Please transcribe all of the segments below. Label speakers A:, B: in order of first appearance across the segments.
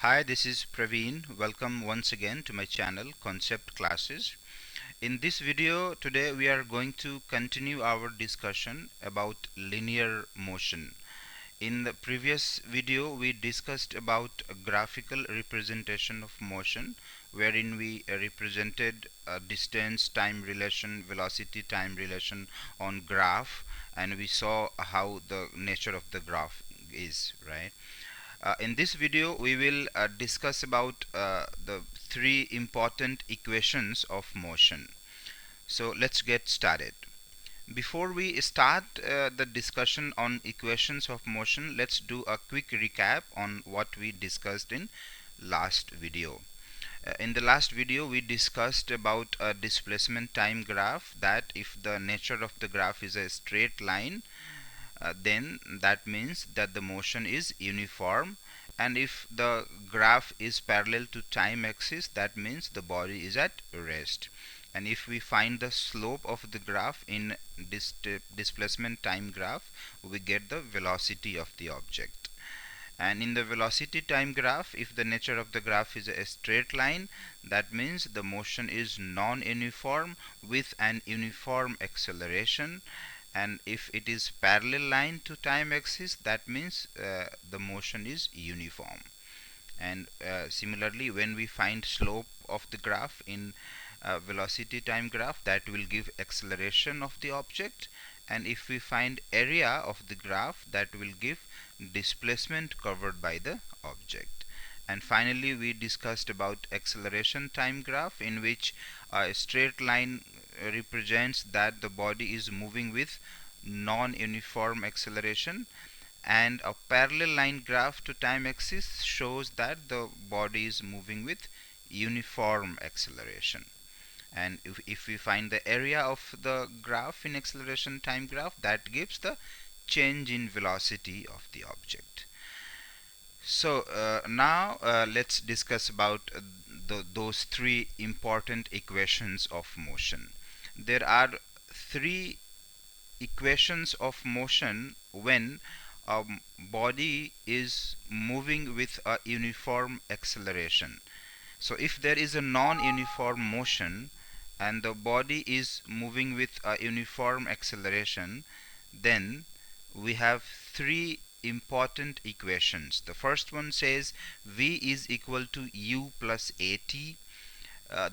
A: Hi, this is Praveen. Welcome once again to my channel Concept Classes. In this video today we are going to continue our discussion about linear motion. In the previous video we discussed about a graphical representation of motion wherein we represented a distance time relation, velocity time relation on graph, and we saw how the nature of the graph is, right? In this video we will discuss about the three important equations of motion. So let's get started. Before we start the discussion on equations of motion, let's do a quick recap on what we discussed in last video. In the last video we discussed about a displacement time graph, that if the nature of the graph is a straight line, then that means that the motion is uniform, and if the graph is parallel to time axis, that means the body is at rest. And if we find the slope of the graph in this displacement time graph, we get the velocity of the object. And in the velocity time graph, if the nature of the graph is a straight line, that means the motion is non-uniform with an uniform acceleration. And if it is parallel line to time axis, that means the motion is uniform. And similarly, when we find slope of the graph in velocity time graph, that will give acceleration of the object. And if we find area of the graph, that will give displacement covered by the object. And finally we discussed about acceleration time graph, in which a straight line represents that the body is moving with non-uniform acceleration, and a parallel line graph to time axis shows that the body is moving with uniform acceleration. And if we find the area of the graph in acceleration time graph, that gives the change in velocity of the object. So now let's discuss about those three important equations of motion. There are three equations of motion when a body is moving with a uniform acceleration. So if there is a non-uniform motion and the body is moving with a uniform acceleration, then we have three important equations. The first one says v is equal to u plus at.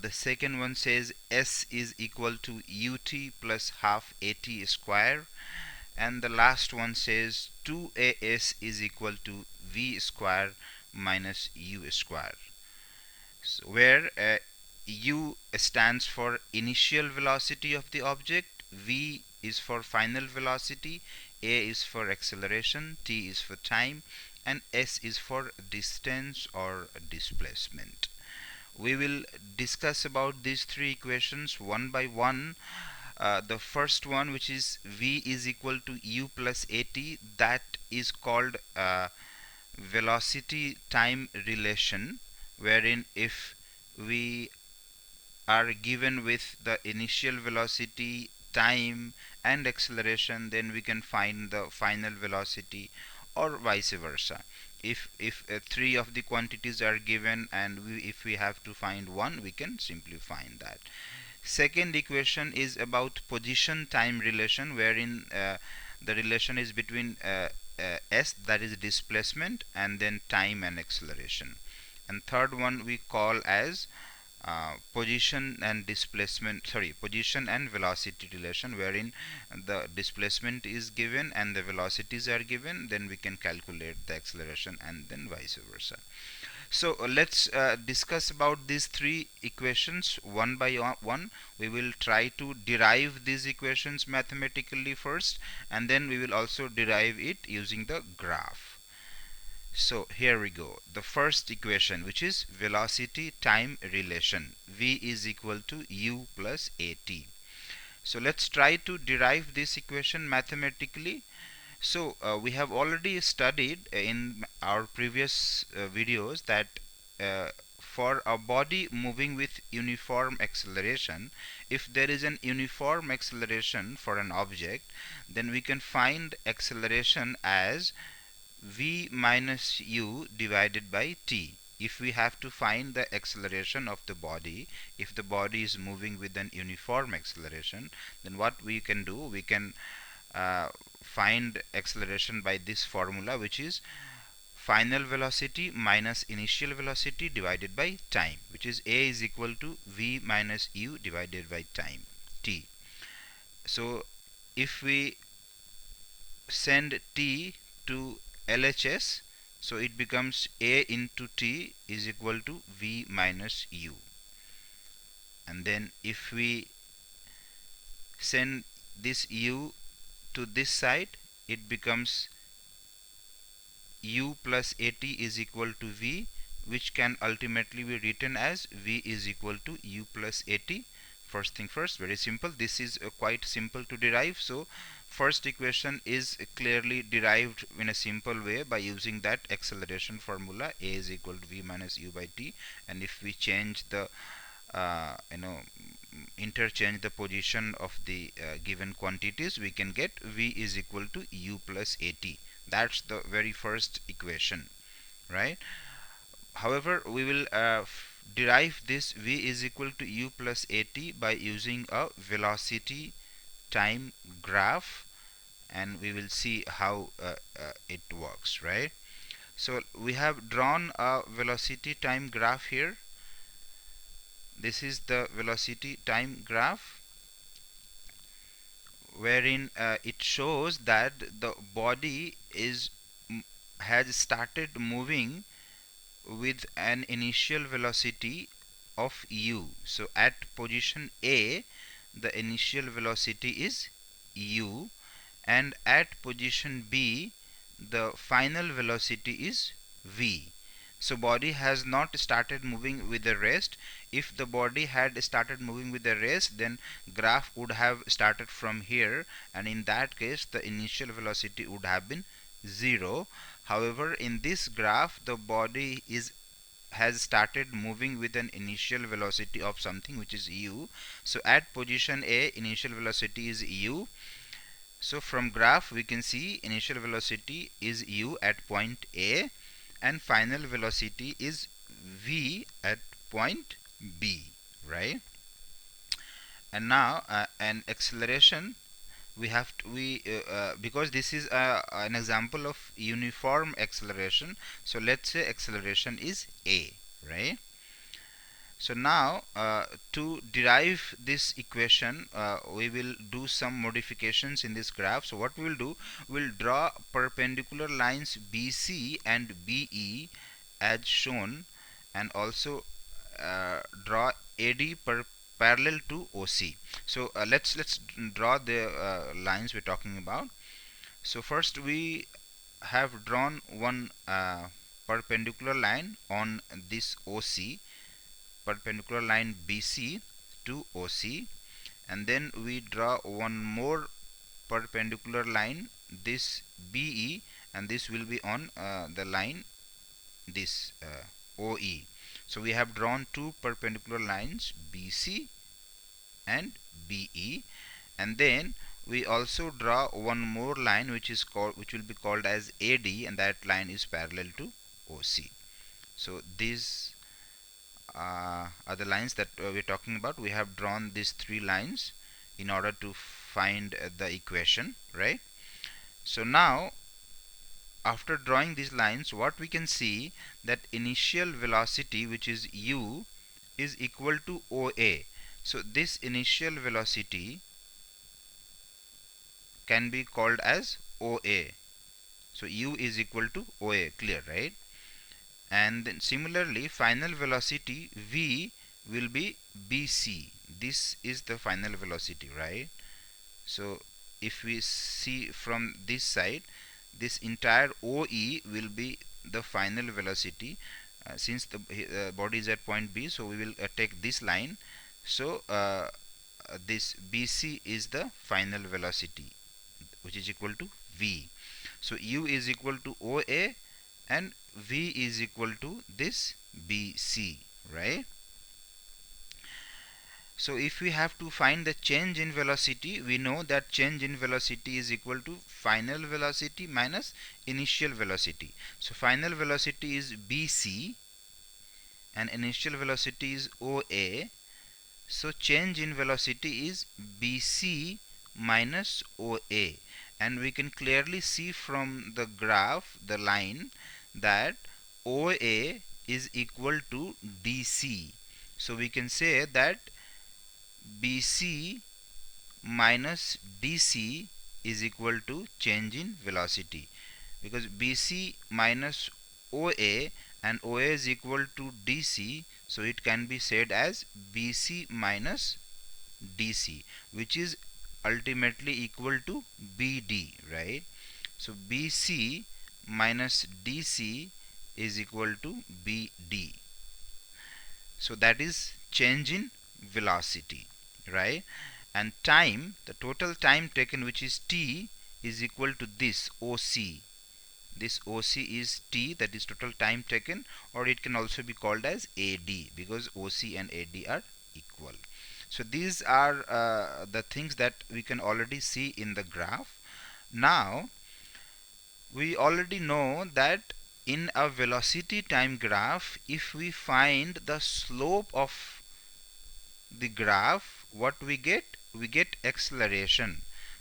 A: The second one says s is equal to ut plus half at square, and the last one says 2as is equal to v square minus u square. So where u stands for initial velocity of the object, v is for final velocity, a is for acceleration, t is for time, and s is for distance or displacement. We will discuss about these three equations one by one. The first one, which is v is equal to u plus at, that is called velocity time relation, wherein if we are given with the initial velocity, time, and acceleration, then we can find the final velocity, or vice versa. If three of the quantities are given and if we have to find one, we can simply find that. Second equation is about position time relation, wherein the relation is between s, that is displacement, and then time and acceleration. And third one we call as position and position and velocity relation, wherein the displacement is given and the velocities are given, then we can calculate the acceleration, and then vice versa. So let's discuss about these three equations one by one. We will try to derive these equations mathematically first, and then we will also derive it using the graph. So here we go. The first equation, which is velocity time relation, v is equal to u plus at. So let's try to derive this equation mathematically. So we have already studied in our previous videos that uh, for a body moving with uniform acceleration, if there is an uniform acceleration for an object, then we can find acceleration as v minus u divided by t. if we have to find the acceleration of the body, if the body is moving with an uniform acceleration, then what we can do, we can uh, find acceleration by this formula, which is final velocity minus initial velocity divided by time, which is a is equal to v minus u divided by time t. So if we send t to LHS, so it becomes a into t is equal to v minus u. And then if we send this u to this side, it becomes u plus at is equal to v, which can ultimately be written as v is equal to u plus at. First thing first, very simple. This is quite simple to derive. So first equation is clearly derived in a simple way by using that acceleration formula, a is equal to v minus u by t. And if we change the interchange the position of the given quantities, we can get v is equal to u plus at. That's the very first equation, right? However, we will derive this v is equal to u plus at by using a velocity time graph, and we will see how it works, right? So we have drawn a velocity time graph here. This is the velocity time graph, wherein it shows that the body has started moving with an initial velocity of u. So at position A, the initial velocity is u, and at position B, the final velocity is v. So body has not started moving with the rest. If the body had started moving with the rest, then graph would have started from here, and in that case the initial velocity would have been 0. However, in this graph the body has started moving with an initial velocity of something which is u. So at position A, initial velocity is u. So from graph we can see initial velocity is u at point A, and final velocity is v at point B, right? And now an acceleration, we have to, because this is an example of uniform acceleration, so let's say acceleration is a, right? So now to derive this equation, we will do some modifications in this graph. So what we will do, we'll draw perpendicular lines BC and BE as shown, and also draw AD parallel to OC. So let's draw the lines we're talking about. So first we have drawn one perpendicular line on this OC, perpendicular line BC to OC, and then we draw one more perpendicular line, this BE, and this will be on the line this OE. So we have drawn two perpendicular lines BC and BE, and then we also draw one more line which will be called as AD, and that line is parallel to OC. So these are the lines that we're talking about. We have drawn these three lines in order to find the equation, right? So now after drawing these lines, what we can see, that initial velocity, which is u, is equal to OA. So this initial velocity can be called as OA. So u is equal to OA, clear, right? And then similarly final velocity v will be BC. This is the final velocity, right? So if we see from this side, this entire OE will be the final velocity, since the body is at point B, so we will take this line. So this BC is the final velocity, which is equal to v. So u is equal to OA and v is equal to this BC, right? So if we have to find the change in velocity, we know that change in velocity is equal to final velocity minus initial velocity. So final velocity is BC, and initial velocity is OA. So change in velocity is BC minus OA, and we can clearly see from the graph, the line, that OA is equal to DC. So we can say that BC minus DC is equal to change in velocity, because BC minus OA and OA is equal to DC, so it can be said as BC minus DC, which is ultimately equal to BD, right? So BC minus DC is equal to BD. So that is change in velocity, right? And time, the total time taken, which is T, is equal to this OC. This OC is T, that is total time taken, or it can also be called as AD, because OC and AD are equal. So these are the things that we can already see in the graph. Now we already know that in a velocity time graph, if we find the slope of the graph, what we get? We get acceleration.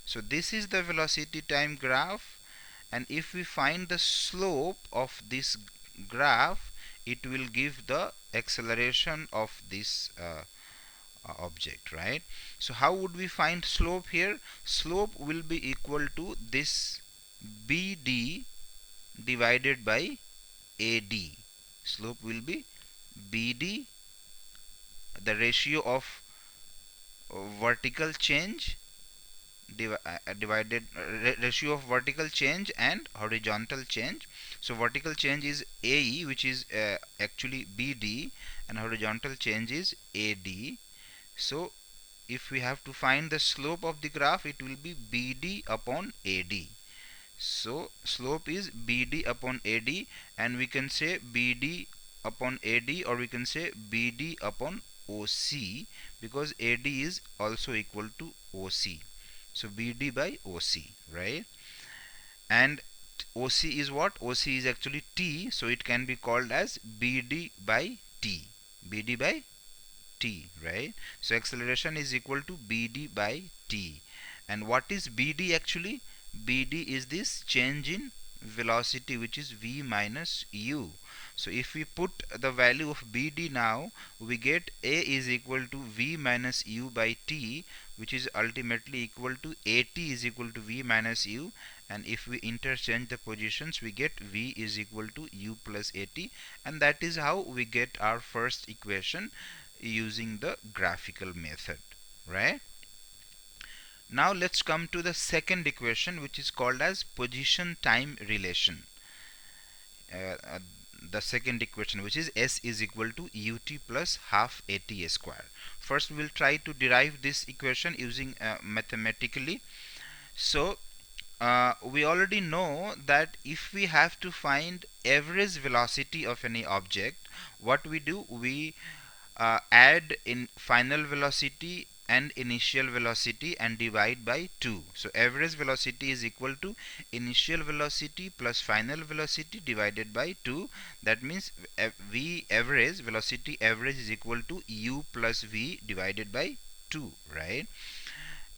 A: So this is the velocity time graph, and if we find the slope of this graph, it will give the acceleration of this object, right? So how would we find slope here? Slope will be equal to this BD divided by AD. Slope will be BD, the ratio of vertical change divided ratio of vertical change and horizontal change. So vertical change is AE, which is actually BD, and horizontal change is AD. So if we have to find the slope of the graph, it will be BD upon AD. So slope is BD upon AD, and we can say BD upon AD, or we can say BD upon OC, because AD is also equal to OC. So BD by OC, right? And OC is what? OC is actually T, so it can be called as BD by T. BD by T, right? So acceleration is equal to BD by T. And what is BD actually? BD is this change in velocity, which is V minus U. So if we put the value of BD now, we get A is equal to V minus U by T, which is ultimately equal to AT is equal to V minus U. And if we interchange the positions, we get V is equal to U plus AT, and that is how we get our first equation using the graphical method, right? Now let's come to the second equation, which is called as position time relation. uh, uh, the second equation, which is S is equal to ut plus half at square. First we will try to derive this equation using mathematically. So we already know that if we have to find average velocity of any object, what we do, we add in final velocity and initial velocity and divide by 2. So average velocity is equal to initial velocity plus final velocity divided by 2. That means V average, velocity average, is equal to U plus V divided by 2, right?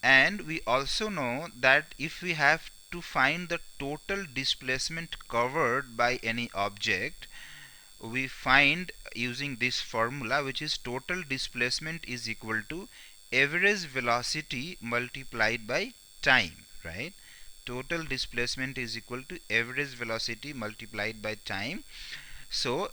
A: And we also know that if we have to find the total displacement covered by any object, we find using this formula, which is total displacement is equal to average velocity multiplied by time, right? Total displacement is equal to average velocity multiplied by time. So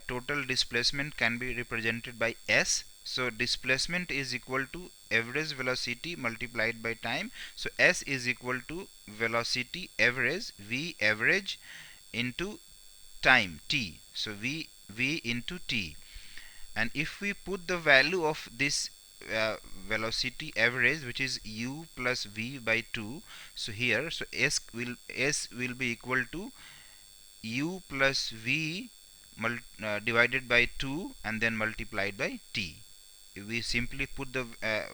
A: total displacement can be represented by S. So displacement is equal to average velocity multiplied by time. So S is equal to velocity average, V average, into time T. So V into T. And if we put the value of this velocity average, which is U plus V by 2, so here, so S will be equal to U plus V divided by 2 and then multiplied by T. We simply put the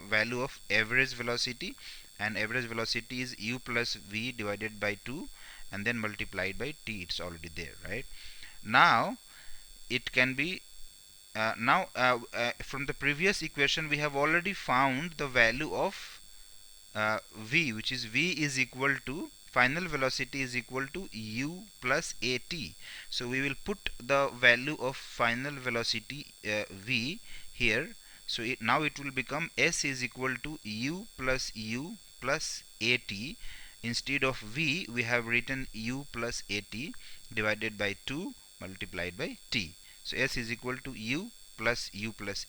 A: value of average velocity, and average velocity is U plus V divided by 2 and then multiplied by T. It's already there, right? Now it can be from the previous equation we have already found the value of v, which is v is equal to final velocity is equal to u plus at. So we will put the value of final velocity v here. So now it will become s is equal to u plus at. Instead of v we have written u plus at divided by 2 multiplied by t. So s is equal to u plus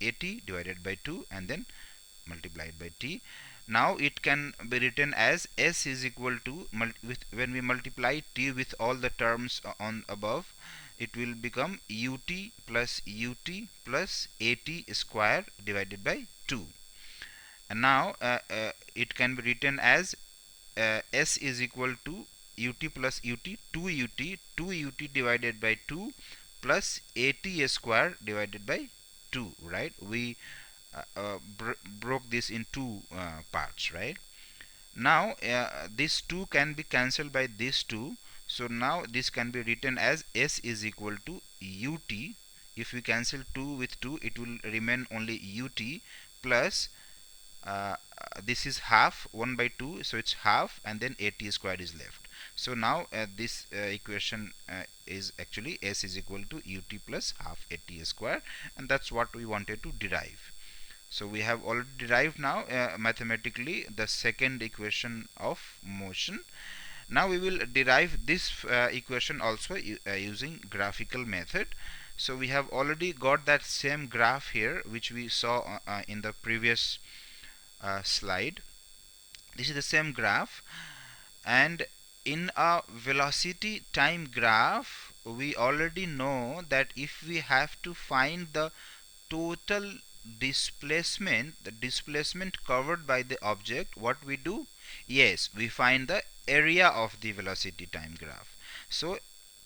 A: at divided by 2 and then multiplied by t. Now it can be written as s is equal to when we multiply t with all the terms on above, it will become ut plus at square divided by 2. And now it can be written as s is equal to ut plus ut 2ut divided by 2 plus at square divided by 2, right? We broke this in two parts, right? Now this 2 can be cancelled by this 2, so now this can be written as s is equal to ut. If we cancel 2 with 2, it will remain only ut plus this is half 1 by 2, so it's half, and then at squared is left. So now this equation is actually s is equal to ut plus half at square, and that's what we wanted to derive. So we have already derived now mathematically the second equation of motion. Now we will derive this equation also using graphical method. So we have already got that same graph here which we saw in the previous slide. This is the same graph, and in a velocity time graph we already know that if we have to find the total displacement, the displacement covered by the object, what we do? Yes, we find the area of the velocity time graph. So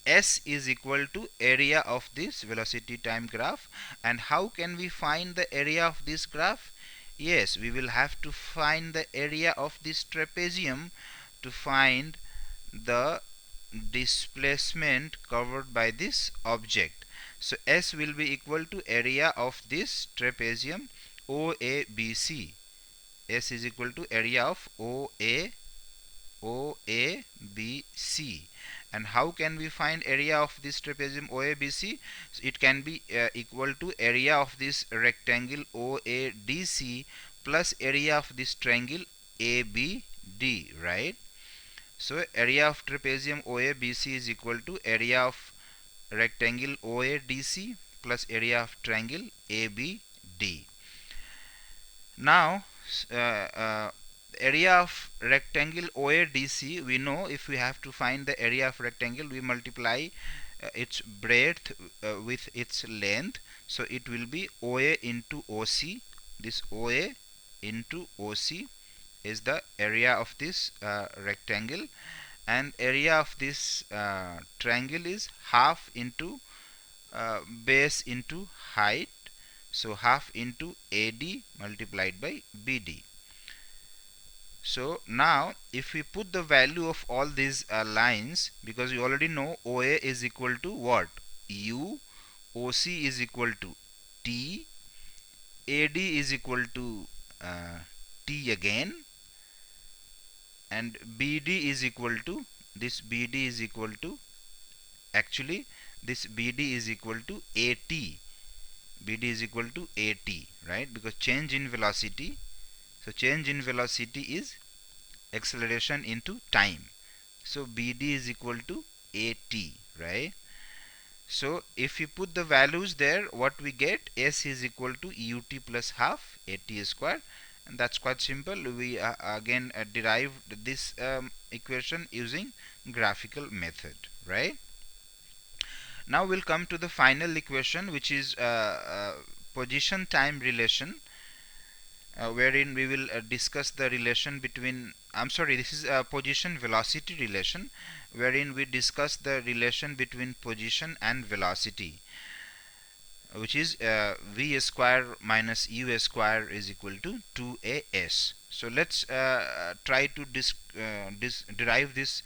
A: s is equal to area of this velocity time graph. And how can we find the area of this graph? Yes, we will have to find the area of this trapezium to find the displacement covered by this object. So S will be equal to area of this trapezium OABC. S is equal to area of OABC. And how can we find area of this trapezium OABC? So it can be equal to area of this rectangle OADC plus area of this triangle ABD, right? So area of trapezium OABC is equal to area of rectangle OADC plus area of triangle ABD. Now area of rectangle OADC, we know if we have to find the area of rectangle, we multiply its breadth with its length. So it will be OA into OC. This OA into OC is the area of this rectangle, and area of this triangle is half into base into height. So half into AD multiplied by BD. So now if we put the value of all these lines, because you already know OA is equal to what? U, OC is equal to T, AD is equal to T again, and BD is equal to, this BD is equal to, actually this BD is equal to AT. BD is equal to AT, right? Because change in velocity. So change in velocity is acceleration into time. So BD is equal to AT, right? So if you put the values there, what we get? S is equal to ut plus half AT square, and that's quite simple. We again derived this equation using graphical method, right? Now we'll come to the final equation, which is position time relation, wherein we will discuss the relation between, I'm sorry, this is a position velocity relation, wherein we discuss the relation between position and velocity, which is v square minus u square is equal to 2as. So let's try to derive this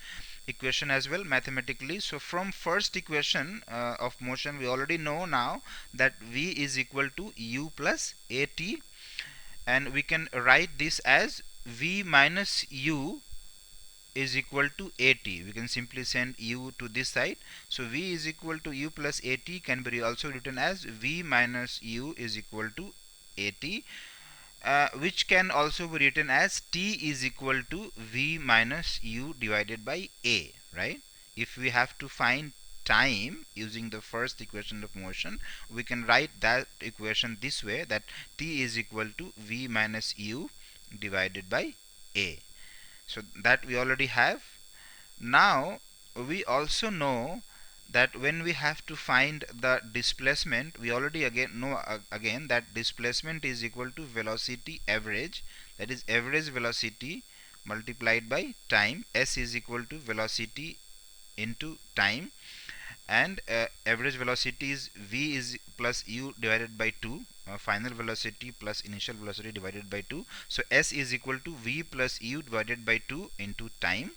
A: equation as well mathematically. So from first equation of motion, we already know now that v is equal to u plus at, and we can write this as v minus u is equal to at. We can simply send u to this side, so v is equal to u plus at can be also written as v minus u is equal to at, which can also be written as t is equal to v minus u divided by a, right? If we have to find time using the first equation of motion, we can write that equation this way, that t is equal to v minus u divided by a. So that we already have. Now we also know that when we have to find the displacement, we already again know again that displacement is equal to velocity average, that is average velocity multiplied by time. S is equal to velocity into time, and average velocity is v is plus u divided by 2, final velocity plus initial velocity divided by 2. So S is equal to v plus u divided by 2 into time.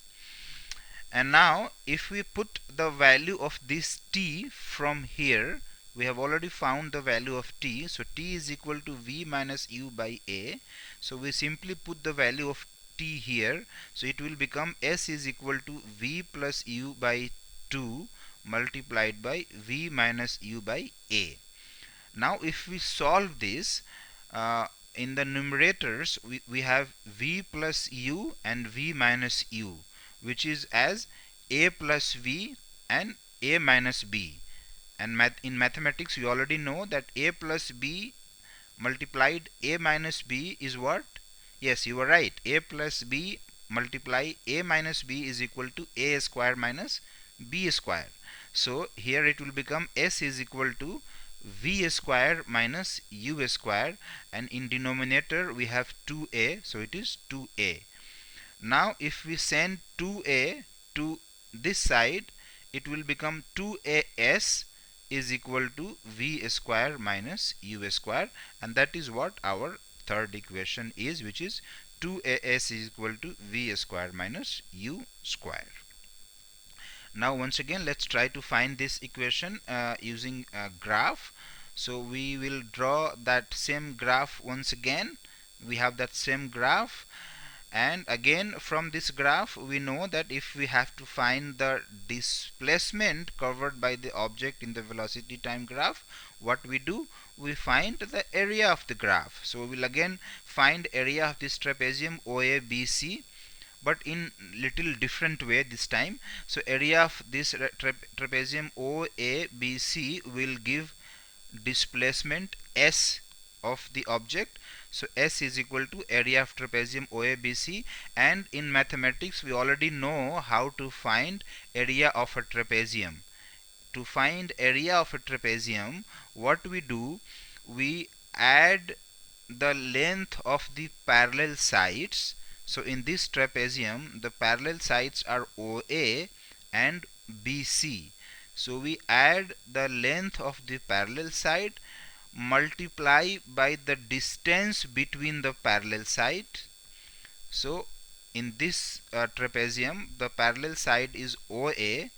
A: And now if we put the value of this t from here, we have already found the value of t, so t is equal to v minus u by a. So we simply put the value of t here, so it will become S is equal to v plus u by 2 multiplied by v minus u by a. Now if we solve this, in the numerators we have v plus u and v minus u, which is as a plus v and a minus b. And in mathematics we already know that a plus b multiplied a minus b is what? Yes, you are right. A plus b multiply a minus b is equal to a square minus b square. So here it will become S is equal to v square minus u square, and in denominator we have 2a, so it is 2a. Now if we send 2a to this side, it will become 2as is equal to v square minus u square, and that is what our third equation is, which is 2as is equal to v square minus u square. Now once again let's try to find this equation using a graph. So we will draw that same graph once again. We have that same graph, and again from this graph we know that if we have to find the displacement covered by the object in the velocity time graph, what we do, we find the area of the graph. So we will again find area of this trapezium OABC, but in little different way this time. So area of this trapezium OABC will give displacement S of the object. So S is equal to area of trapezium OABC, and in mathematics we already know how to find area of a trapezium. To find area of a trapezium, what we do, we add the length of the parallel sides. So in this trapezium the parallel sides are OA and BC. So we add the length of the parallel side multiply by the distance between the parallel side. So in this trapezium the parallel side is OA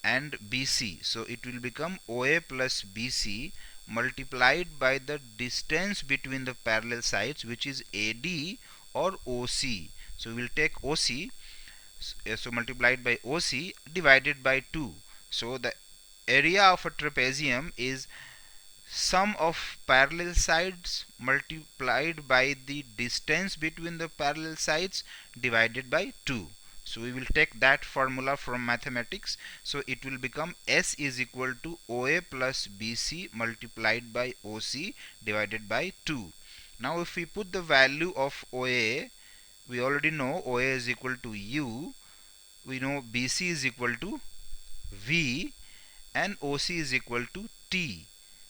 A: and BC, so it will become OA plus BC multiplied by the distance between the parallel sides, which is AD or OC. So we will take OC, so multiplied by OC divided by 2. So the area of a trapezium is sum of parallel sides multiplied by the distance between the parallel sides divided by 2. So we will take that formula from mathematics. So it will become S is equal to OA plus BC multiplied by OC divided by 2. Now if we put the value of OA, we already know OA is equal to U, we know BC is equal to V, and OC is equal to T.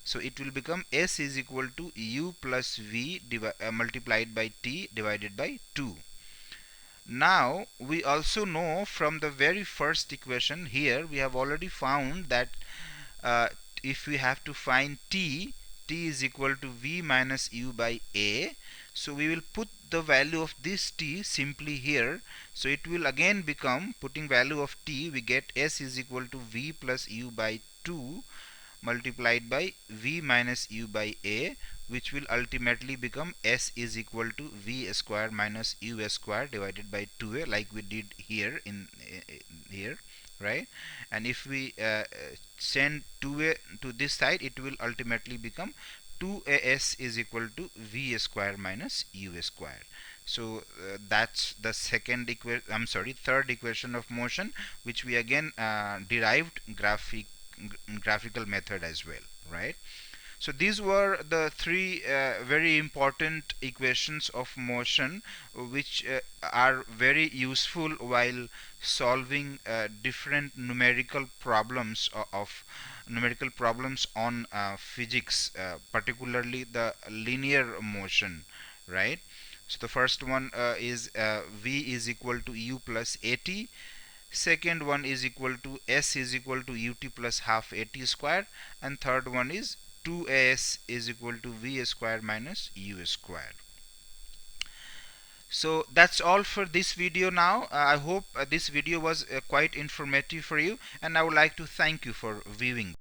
A: So it will become S is equal to U plus V multiplied by T divided by 2. Now we also know from the very first equation here, we have already found that if we have to find T, t is equal to v minus u by a. So we will put the value of this t simply here. So it will again become, putting value of t, we get s is equal to v plus u by 2 multiplied by v minus u by a, which will ultimately become s is equal to v square minus u square divided by 2a, like we did here in here, right? And if we send 2a to this side, it will ultimately become 2as is equal to v square minus u square. So that's the third equation of motion, which we again derived graphical method as well, right? So these were the three very important equations of motion, which are very useful while solving different numerical problems on physics, particularly the linear motion, right? So the first one is v is equal to u plus at. Second one is equal to s is equal to ut plus half at square, and third one is 2as is equal to v square minus u square. So that's all for this video now. I hope this video was quite informative for you, and I would like to thank you for viewing.